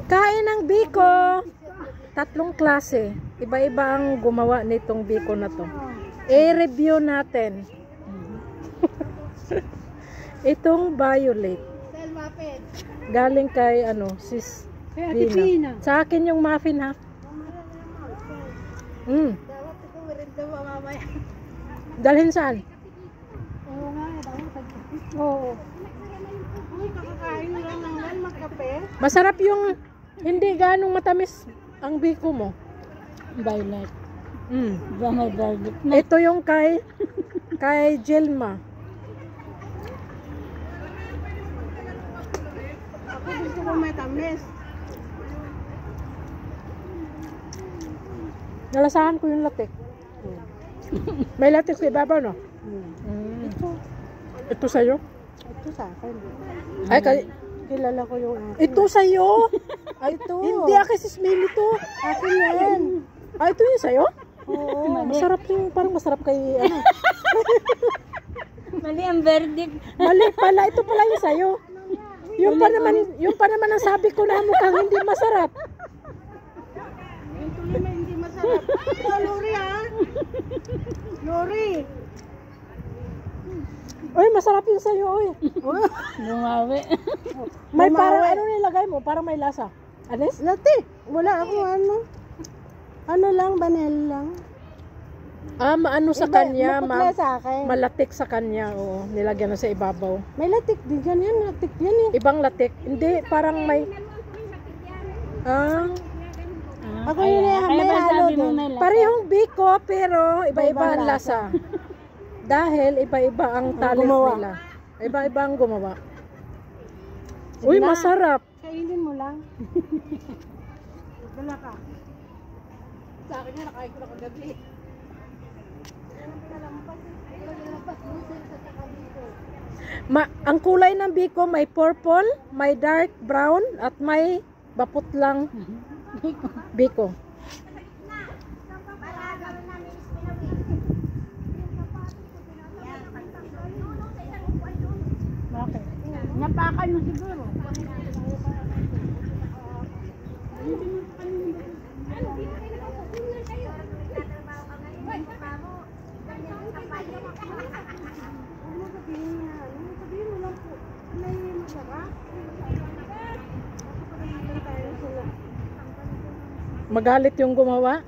Kain ng biko. Tatlong klase. Iba-iba ang gumawa nitong biko na to. I-review natin. Itong violet. Galing kay sis Dina. Sa akin yung muffin ha. Dalhin saan? Oo. Masarap yung hindi ganong matamis ang biko mo. Violet. Violet. Ito yung kay Jelma. Ako gusto ko may tamis. Nalasahan ko yung latik. May latik sa ibabaw, no? Ito sa'yo? Ito sa akin. Ay, Kilala ko yung akin. ito sa'yo? Ay, ito. Hindi, akin si Smiley to. Akin yan. Ay, ito yung sa'yo? Oo. Masarap yung, parang masarap kay, Mali ang verdict. Mali pala, ito pala yung sa'yo. Yung pa naman ang sabi ko na mukhang hindi masarap. Yung tuloy na hindi masarap. Ito, Lori ha. Lori. Uy, masarap yung sa'yo, uy. Bumawi. May parang ano nilagay mo? Parang may lasa. Anes? Lati. Wala ako ano. Ano lang, banel lang. Maano sa kanya, maputla sa akin. malatik sa kanya, oo. Nilagyan na sa ibabaw. May latik din yan, latik yan eh. Ibang latik. Hindi, parang may... Ako yun eh, may halo din. Parehong biko, pero iba-iba ang lasa. Dahil iba-iba ang talent nila. Iba-iba ang gumawa. Uy, masarap. Kainin mo lang. Dala ka. Sa akin na, nakain ko na kagabi. Ang kulay ng biko may purple, may dark brown, at may baputlang biko. Bakit? Napakan mo siguro. Magalit yung gumawa.